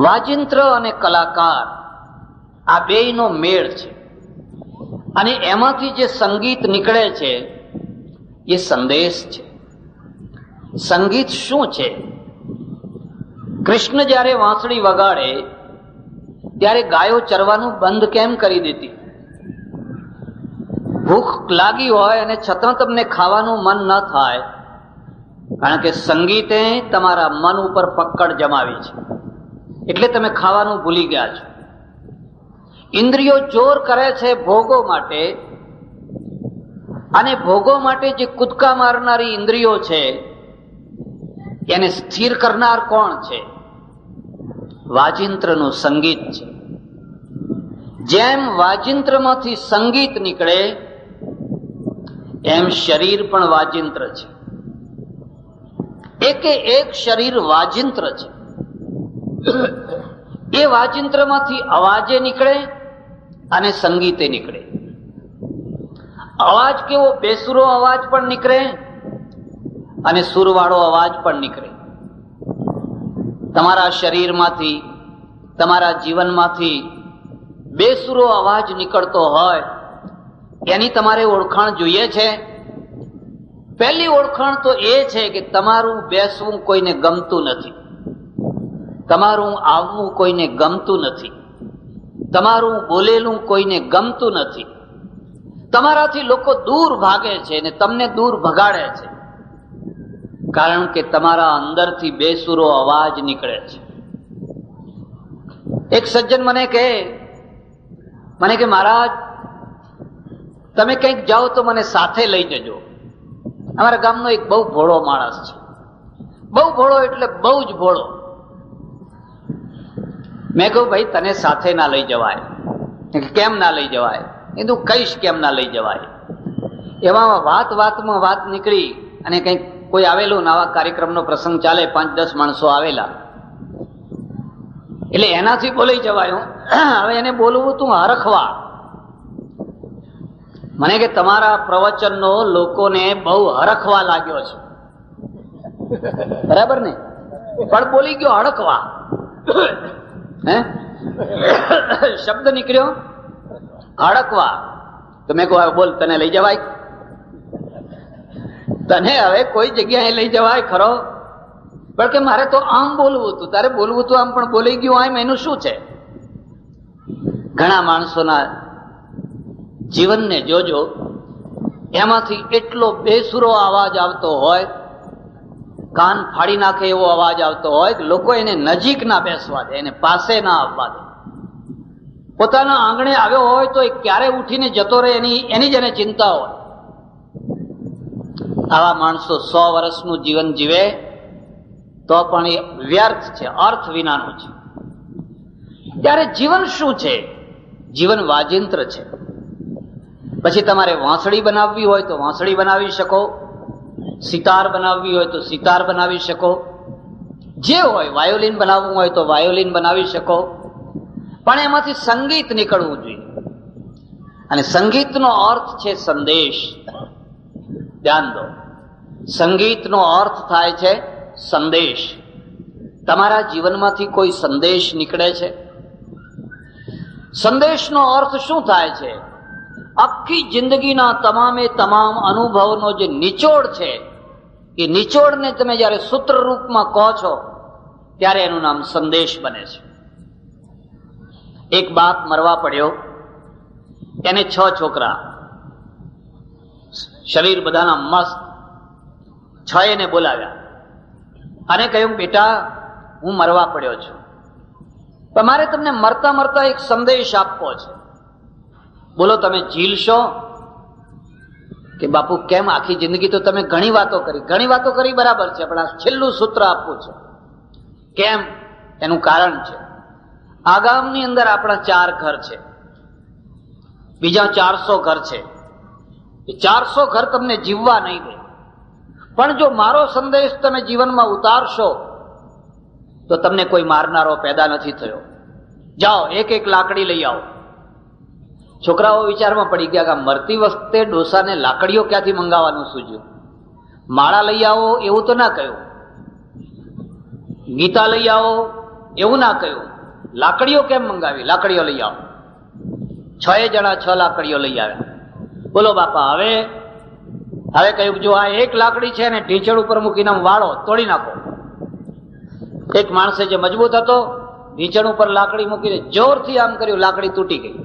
વાજિંત્ર અને કલાકાર આ બેયનો મેળ છે, અને એમાંથી જે સંગીત નીકળે છે એ સંદેશ છે. સંગીત શું છે? કૃષ્ણ જ્યારે વાંસળી વગાડે ત્યારે ગાયો ચરવાનું બંધ કેમ કરી દેતી? ભૂખ લાગી હોય અને છતાં તમને ખાવાનું મન ન થાય, કારણ કે સંગીતે તમારા મન ઉપર પકડ જમાવી છે, એટલે તમે ખાવાનું ભૂલી ગયા છો. ઇન્દ્રિયો જોર કરે છે ભોગો માટે, અને ભોગો માટે જે કૂદકા મારનારી ઇન્દ્રિયો છે એને સ્થિર કરનાર કોણ છે? વાજિંત્રનું સંગીત છે. જેમ વાજિંત્રમાંથી સંગીત નીકળે એમ શરીર પણ વાજિંત્ર છે. એકે એક શરીર વાજિંત્ર છે. એ વાજિંત્રમાંથી અવાજે નીકળે અને સંગીતે નીકળે. અવાજ કેવો? બેસુરો અવાજ પણ નીકળે અને સુરવાળો અવાજ પણ નીકળે. તમારા શરીરમાંથી, તમારા જીવનમાંથી બેસુરો અવાજ નીકળતો હોય એની તમારે ઓળખાણ જોઈએ છે. પહેલી ઓળખાણ તો એ છે કે તમારું બેસવું કોઈને ગમતું નથી, તમારું આવવું કોઈને ગમતું નથી, તમારું બોલેલું કોઈને ગમતું નથી. તમારાથી લોકો દૂર ભાગે છે અને તમને દૂર ભગાડે છે, કારણ કે તમારા અંદરથી બેસુરો અવાજ નીકળે છે. એક સજ્જન મને કે મહારાજ તમે કંઈક જાઓ તો મને સાથે લઈ જજો. અમારા ગામનો એક બહુ ભોળો માણસ છે. બહુ ભોળો એટલે બહુ જ ભોળો. મેં કહ્યું ભાઈ તને સાથે ના લઈ જવાય. કેમ ના લઈ જવાય? એ તું કહીશ કેમ ના લઈ જવાય. એમાં વાતમાં વાત નીકળી અને કંઈક કોઈ આવેલું નવા કાર્યક્રમનો પ્રસંગ ચાલે, 5-10 માણસો આવેલા, એટલે એનાથી બોલાઈ જવાયું. હવે એને બોલવું તું હરખવા. મને કે તમારા પ્રવચનનો લોકોને બહુ હરખવા લાગ્યો છે. બરાબર ને? પણ બોલી ગયો હડકવા. હે શબ્દ નીકળ્યો હડકવા. તો મેં કહું બોલ તને લઈ જવાય? તને હવે કોઈ જગ્યાએ લઈ જવાય ખરો? પણ કે મારે તો આમ બોલવું હતું. તારે બોલવું હતું આમ પણ બોલી ગયું આમ, એનું શું છે? ઘણા માણસોના જીવનને જોજો, એમાંથી એટલો બેસુરો અવાજ આવતો હોય, કાન ફાડી નાખે એવો અવાજ આવતો હોય કે લોકો એને નજીક ના બેસવા દે, એને પાસે ના આવવા દે. પોતાના આંગણે આવ્યો હોય તો એ ક્યારે ઉઠીને જતો રહે એની જ એને ચિંતા હોય. આવા માણસો 100 વર્ષનું જીવન જીવે તો પણ એ વ્યર્થ છે, અર્થ વિનાનું છે. ત્યારે જીવન શું છે? જીવન વાજિંત્ર છે. પછી તમારે વાંસળી બનાવવી હોય તો વાંસળી બનાવી શકો, સિતાર બનાવવી હોય તો સિતાર બનાવી શકો, જે હોય, વાયોલિન બનાવવું હોય તો વાયોલિન બનાવી શકો. પણ એમાંથી સંગીત નીકળવું જોઈએ. અને સંગીતનો અર્થ છે સંદેશ. ધ્યાન દો, સંગીતનો અર્થ થાય છે સંદેશ. તમારા જીવનમાંથી કોઈ સંદેશ નીકળે છે. સંદેશનો અર્થ શું થાય છે? આખી જિંદગીના તમામે તમામ અનુભવનો જે નિચોડ છે, એ નિચોડને તમે જયારે સૂત્ર રૂપમાં કહો છો ત્યારે એનું નામ સંદેશ બને છે. એક બાપ મરવા પડ્યો, એને 6 છોકરા, શરીર બધાના મસ્ત. 6 એને બોલાવ્યા અને કહ્યું બેટા હું મરવા પડ્યો છું, પણ મારે તમને મરતા મરતા એક સંદેશ આપવો છે. બોલો તમે ઝીલશો? કે બાપુ કેમ? આખી જિંદગી તો તમે ઘણી વાતો કરી બરાબર છે, પણ આ છેલ્લું સૂત્ર આપવું છે. કેમ? એનું કારણ છે, આ ગામની અંદર આપણા 4 ઘર છે, બીજા 400 ઘર છે. એ 400 ઘર તમને જીવવા નહીં દે, પણ જો મારો સંદેશ તમે જીવનમાં ઉતારશો તો તમને કોઈ મારનારો પેદા નથી થયો. જાઓ એક લાકડી લઈ આવો. છોકરાઓ વિચારમાં પડી ગયા કે મરતી વખતે ડોસાને લાકડીઓ ક્યાંથી મંગાવવાનું સૂઝ્યું? માળા લઈ આવો એવું તો ના કહ્યું, ગીતા લઈ આવો એવું ના કહ્યું, લાકડીઓ કેમ મંગાવી? લાકડીઓ લઈ આવો. 6 જણા 6 લાકડીઓ લઈ આવ્યા. બોલો બાપા હવે કહ્યું જો આ 1 લાકડી છે ને ઢીંચણ ઉપર મૂકીને વાળો તોડી નાખો. એક માણસે જે મજબૂત હતો, ઢીંચણ ઉપર લાકડી મૂકીને જોરથી આમ કર્યું, લાકડી તૂટી ગઈ.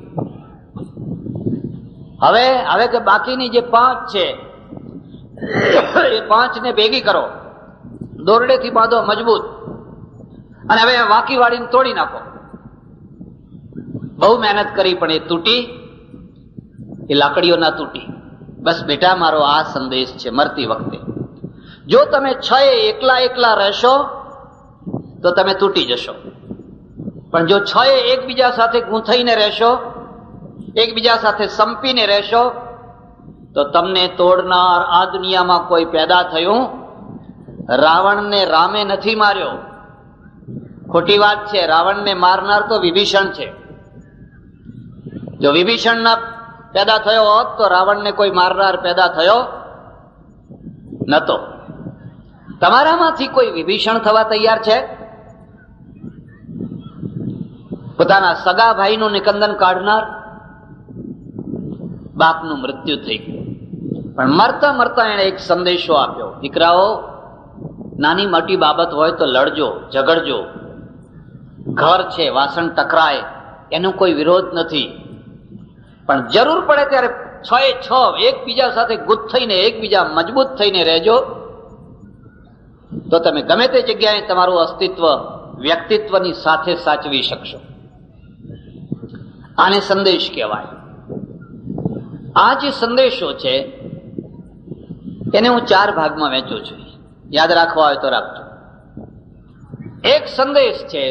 હવે કે બાકીની જે 5 છે એ 5 ને ભેગી કરો, દોરડેથી બાંધો મજબૂત, અને હવે વાંકી વાળીને તોડી નાખો. બહુ મહેનત કરી પણ એ તૂટી, એ લાકડીઓ ના તૂટી. બસ બેટા મારો આ સંદેશ છે મરતી વખતે. જો તમે 6 એકલા રહેશો તો તમે તૂટી જશો, પણ જો 6 એકબીજા સાથે ગૂંથાઈને રહેશો, એકબીજા સાથે સંપીને રહેશો, તો તમને તોડનાર આ દુનિયામાં કોઈ પેદા થયું રાવણને રામે નથી માર્યો. ખોટી વાત છે. રાવણને મારનાર તો વિભીષણ છે. જો વિભીષણ ના પેદા થયો હોત તો રાવણને કોઈ મારનાર પેદા થયો નતો. તમારામાંથી કોઈ વિભીષણ થવા તૈયાર છે? પોતાના સગા ભાઈનું નિકંદન કાઢનાર. બાપનું મૃત્યુ થઈ ગયું, પણ મરતા મરતા એણે એક સંદેશો આપ્યો, દીકરાઓ, નાની મોટી બાબત હોય તો લડજો, ઝઘડજો. ઘર છે, વાસણ ટકરાય, એનો કોઈ વિરોધ નથી, પણ જરૂર પડે ત્યારે 6 એકબીજા સાથે ગુથ થઈને, એકબીજા મજબૂત થઈને રહેજો, તો તમે ગમે તે જગ્યાએ તમારું અસ્તિત્વ વ્યક્તિત્વની સાથે સાચવી શકશો. આને સંદેશ કહેવાય. આ જે સંદેશો છે એને હું 4 ભાગમાં વહેંચું છું. યાદ રાખવા હોય તો રાખજો. એક સંદેશ છે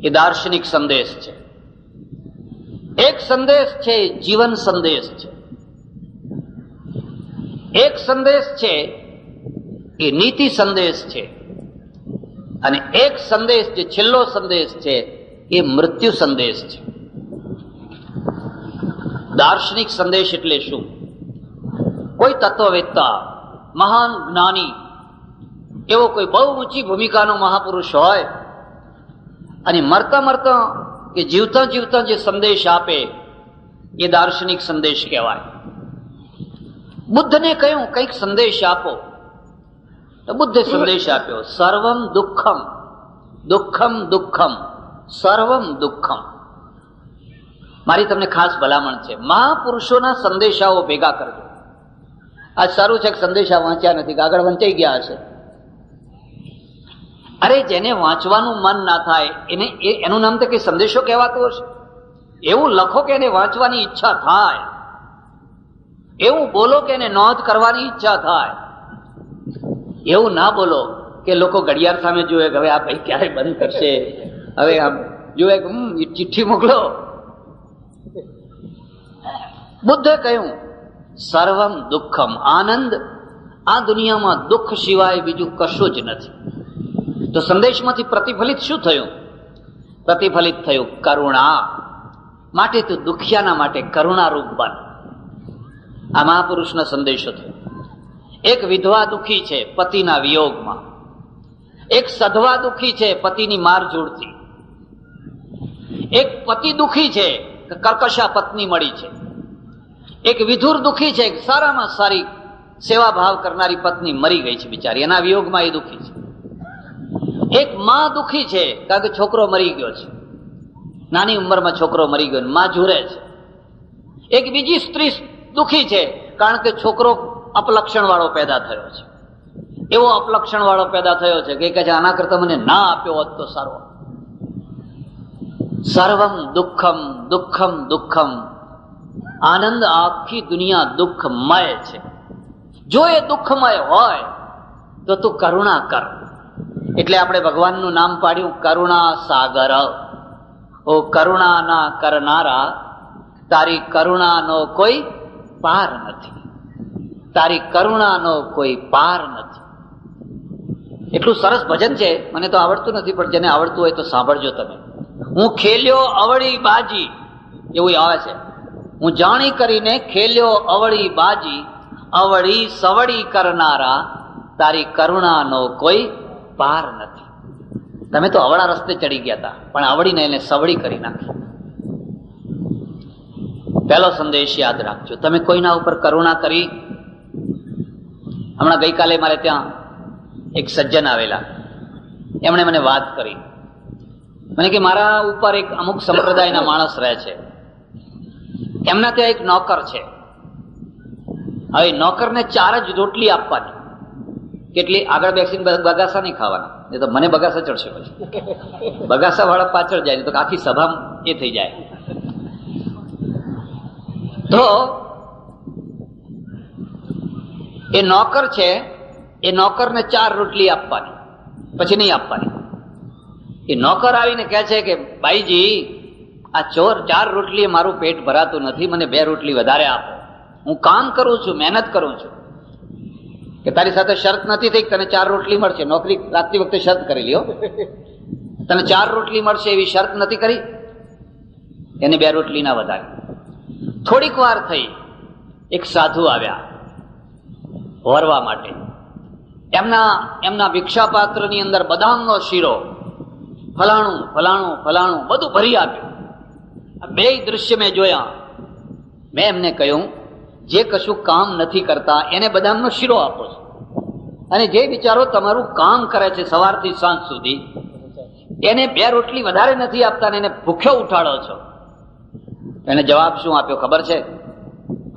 એ દાર્શનિક સંદેશ છે. એક સંદેશ છે એ જીવન સંદેશ છે. એક સંદેશ છે એ નીતિ સંદેશ છે. અને એક સંદેશ જે છેલ્લો સંદેશ છે એ મૃત્યુ સંદેશ છે. દાર્શનિક સંદેશ એટલે શું? કોઈ તત્વવેત્તા, મહાન જ્ઞાની, એવો કોઈ બહુ ઊંચી ભૂમિકાનો મહાપુરુષ હોય અને મરતા મરતા કે જીવતા જીવતા જે સંદેશ આપે એ દાર્શનિક સંદેશ કહેવાય. બુદ્ધને કહ્યું કંઈક સંદેશ આપો, તો બુદ્ધે સંદેશ આપ્યો, સર્વમ દુઃખમ, દુઃખમ દુઃખમ, સર્વમ દુઃખમ. મારી તમને ખાસ ભલામણ છે, મહાપુરુષોના સંદેશાઓ ભેગા કરજો. આ સારું છે કે સંદેશા વાંચ્યા નથી, આગળ વંચાઈ ગયા હશે. અરે જેને વાંચવાનું મન ના થાય એનું નામ તો કઈ સંદેશો કહેવાતો હશે? એવું લખો કે એને વાંચવાની ઈચ્છા થાય, એવું બોલો કે એને નોંધ કરવાની ઈચ્છા થાય. એવું ના બોલો કે લોકો ઘડિયાળ સામે જુએ કે હવે આ ભાઈ ક્યારે બંધ કરશે, હવે આમ જુએ કે ચિઠ્ઠી મોકલો. બુદ્ધે કહ્યું સર્વમ દુઃખમ, આનંદ આ દુનિયામાં દુઃખ સિવાય બીજું કશું જ નથી. તો સંદેશમાંથી પ્રતિફલિત શું થયું? પ્રતિફલિત થયું કરુણા. માટે તું દુખિયાના માટે કરુણારૂપ બન. આ મહાપુરુષનો સંદેશો થયો. એક વિધવા દુખી છે પતિના વિયોગમાં, એક સધવા દુખી છે પતિની મારઝૂડથી, એક પતિ દુખી છે કે કર્કશા પત્ની મળી છે, એક વિધુર દુખી છે, સારામાં સારી સેવા ભાવ કરનારી પત્ની મરી ગઈ છે બિચારી, એના વિયોગમાં એ દુખી છે. એક માં દુખી છે કારણ કે છોકરો મરી ગયો છે, નાની ઉંમરમાં છોકરો મરી ગયો, માં ઝૂરે છે. એક બીજી સ્ત્રી દુખી છે કારણ કે છોકરો અપલક્ષણ વાળો પેદા થયો છે. એવો અપલક્ષણ વાળો પેદા થયો છે કે કહે છે આના કરતા મને ના આપ્યો હોત તો સારો. સર્વમ દુઃખમ, દુઃખમ દુઃખમ. આનંદ આખી દુનિયા દુઃખમય છે. જો એ દુઃખમય હોય તો તું કરુણા કર. એટલે આપણે ભગવાનનું નામ પાડ્યું કરુણા સાગર. ઓ કરુણાના કરનારા, તારી કરુણાનો કોઈ પાર નથી, તારી કરુણાનો કોઈ પાર નથી. એટલું સરસ ભજન છે, મને તો આવડતું નથી, પણ જેને આવડતું હોય તો સાંભળજો તમે. હું ખેલ્યો અવળી બાજી, એવું આવે છે. હું જાણી કરીને ખેલ્યો અવળી બાજી, અવળી સવળી કરનારા, તારી કરુણાનો કોઈ પાર નથી. તમે તો અવળા રસ્તે ચડી ગયા હતા, પણ આવડીને એને સવળી કરી નાખી. પહેલો સંદેશ યાદ રાખજો, તમે કોઈના ઉપર કરુણા કરી. હમણાં ગઈકાલે મારે ત્યાં એક સજ્જન આવેલા, એમણે મને વાત કરી. મને કે મારા ઉપર એક અમુક સંપ્રદાયના માણસ રહે છે, એમના ત્યાં એક નોકર છે. હવે નોકરને 4 જ રોટલી આપવાની. કેટલી? આગળ બેસીને બગાસા નહીં ખાવાના, એ તો મને બગાસા ચડશે પછી. બગાસા વાળા પાછળ જાય તો આખી સભા એ થઈ જાય. તો એ નોકર છે, એ નોકરને 4 રોટલી આપવાની, પછી નહીં આપવાની. એ નોકર આવીને કહે છે કે ભાઈજી, આ 4 રોટલી મારું પેટ ભરાતું નથી, મને 2 રોટલી વધારે આપો. હું કામ કરું છું, મહેનત કરું છું. કે તારી સાથે શરત નથી થઈ તને 4 રોટલી મળશે, નોકરી રાખતી વખતે શરત કરી લ્યો, તને 4 રોટલી મળશે એવી શરત નથી કરી, એને 2 રોટલી ના વધારી. થોડીક વાર થઈ, એક સાધુ આવ્યા વરવા માટે. એમના ભિક્ષાપાત્રની અંદર બદામનો શીરો, ફલાણું ફલાણું ફલાણું બધું ભરી આપ્યું. આ 2 દૃશ્ય મેં જોયા. મેં એમને કહ્યું, જે કશું કામ નથી કરતા એને બદામનો શીરો આપો છો, અને જે બિચારો તમારું કામ કરે છે સવારથી સાંજ સુધી એને 2 રોટલી વધારે નથી આપતા ને એને ભૂખ્યો ઉઠાડો છો. એને જવાબ શું આપ્યો ખબર છે?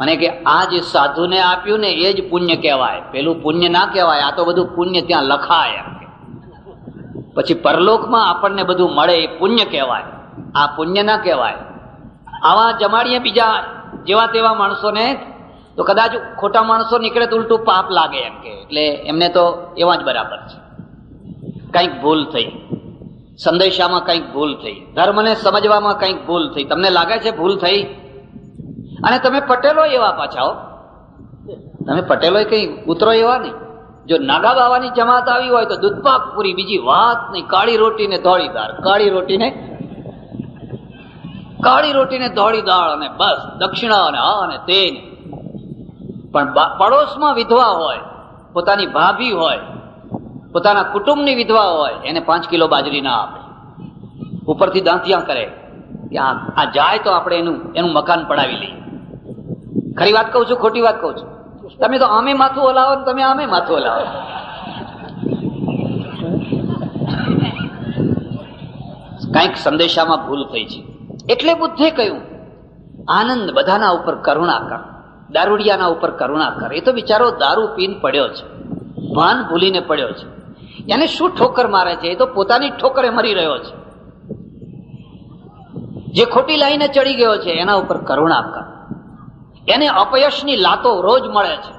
અને કે આ જે સાધુને આપ્યું ને એ જ પુણ્ય કહેવાય, પેલું પુણ્ય ના કહેવાય, આ તો બધું પુણ્ય ત્યાં લખાય. પછી પરલોકમાં આપણને બધું મળે એ પુણ્ય કહેવાય, આ પુણ્ય ના કહેવાય. આવા જમાડીએ બીજા જેવા તેવા માણસોને તો કદાચ ખોટા માણસો નીકળે તો ઉલટું પાપ લાગે એમ કે, એટલે એમને તો એવા જ બરાબર છે. કંઈક ભૂલ થઈ, સંદેશામાં કંઈક ભૂલ થઈ, ધર્મને સમજવામાં કંઈક ભૂલ થઈ. તમને લાગે છે ભૂલ થઈ? અને તમે પટેલો એવા પાછા, તમે પટેલો કઈ ઉતરો એવા નહીં. જો નાગા બાવાની જમાત આવી હોય તો દૂધપાક પૂરી, બીજી વાત નહીં. કાળી રોટી ને ધોળી દાળ, કાળી રોટી ને ધોળી દાળ, અને બસ દક્ષિણા અને આ અને તે. પણ પડોશમાં વિધવા હોય, પોતાની ભાભી હોય, પોતાના કુટુંબની વિધવા હોય, એને 5 કિલો બાજરી ના આપે, ઉપરથી દાંતિયા કરે કે આ જાય તો આપણે એનું મકાન પડાવી લઈએ. ખરી વાત કહું છું, ખોટી વાત કહું છું? તમે તો આમે માથું હલાવો, તમે આમે માથું હલાવો. કંઈક સંદેશામાં ભૂલ થઈ છે. એટલે બુદ્ધે કહ્યું, આનંદ બધાના ઉપર કરુણા કર, દારૂડિયાના ઉપર કરુણા કર. એ તો બિચારો દારૂ પીને પડ્યો છે, ભાન ભૂલીને પડ્યો છે, એને શું ઠોકર મારે છે? એ તો પોતાની ઠોકરે મરી રહ્યો છે. જે ખોટી લાઈને ચડી ગયો છે એના ઉપર કરુણા કર. એને અપયશની લાતો રોજ મળે છે,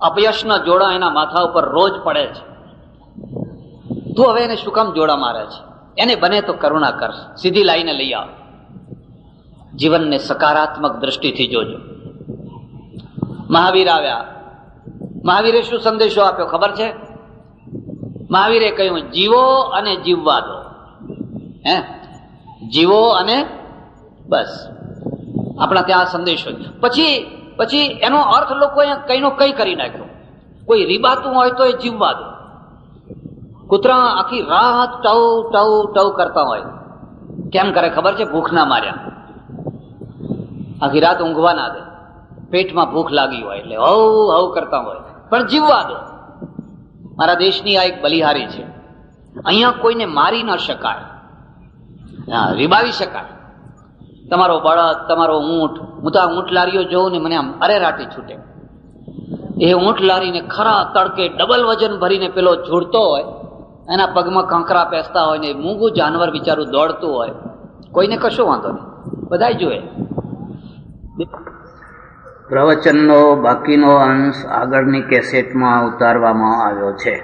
અપયશના જોડા એના માથા ઉપર રોજ પડે છે. તું હવે એને શું કામ જોડા મારે છે? એને બને તો કરુણા કર, સીધી લાઈને લઈ આવ. જીવનને સકારાત્મક દ્રષ્ટિથી જોજો. મહાવીર આવ્યા. મહાવીરે શું સંદેશો આપ્યો ખબર છે? મહાવીરે કહ્યું, જીવો અને જીવવા દો. જીવો અને બસ. આપણા ત્યાં આ સંદેશો. પછી એનો અર્થ લોકોએ કઈનો કઈ કરી નાખ્યો. કોઈ રીબાતું હોય તો એ જીવવા દો. કૂતરા આખી રાત ટવ ટવ ટવ કરતા હોય, કેમ કરે ખબર છે? ભૂખના માર્યા. આખી રાત ઊંઘવા ના દે, પેટમાં ભૂખ લાગી હોય એટલે હવ હવ કરતા હોય, પણ જીવવા દો. મારા દેશની આ એક બલિહારી છે. અહીંયા કોઈને મારી ન શકાય, રીબાવી શકાય. તમારો બળદ, તમારો ઊંટ, હું તો આ ઊંટ લારીઓ જોઉં ને મને આમ અરેરાટી છૂટે. એ ઊંટ લારીને ખરા તડકે ડબલ વજન ભરીને પેલો ઝૂડતો હોય, એના પગમાં કાંકરા પેસતા હોય ને મૂંગું જાનવર બિચારું દોડતું હોય, કોઈને કશો વાંધો નહીં, બધાય જોવે. પ્રવચનનો બાકીનો અંશ આગળની કેસેટમાં ઉતારવામાં આવ્યો છે.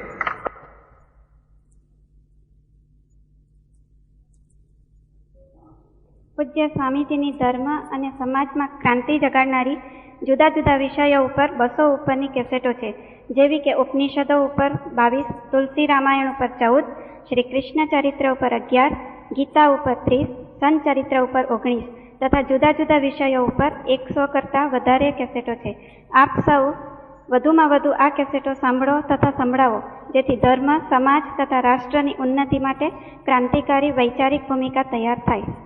પૂજ્ય સ્વામીજીની ધર્મ અને સમાજમાં ક્રાંતિ જગાડનારી જુદા જુદા વિષયો ઉપર 200 ઉપરની કેસેટો છે, જેવી કે ઉપનિષદો ઉપર 22, તુલસી રામાયણ ઉપર 14, શ્રી કૃષ્ણ ચરિત્ર ઉપર 11, ગીતા ઉપર 30, સંત ચરિત્ર ઉપર 19 તથા જુદા જુદા વિષયો ઉપર 100 કરતાં વધારે કેસેટો છે. આપ સૌ વધુમાં વધુ આ કેસેટો સાંભળો તથા સંભળાવો, જેથી ધર્મ, સમાજ તથા રાષ્ટ્રની ઉન્નતિ માટે ક્રાંતિકારી વૈચારિક ભૂમિકા તૈયાર થાય.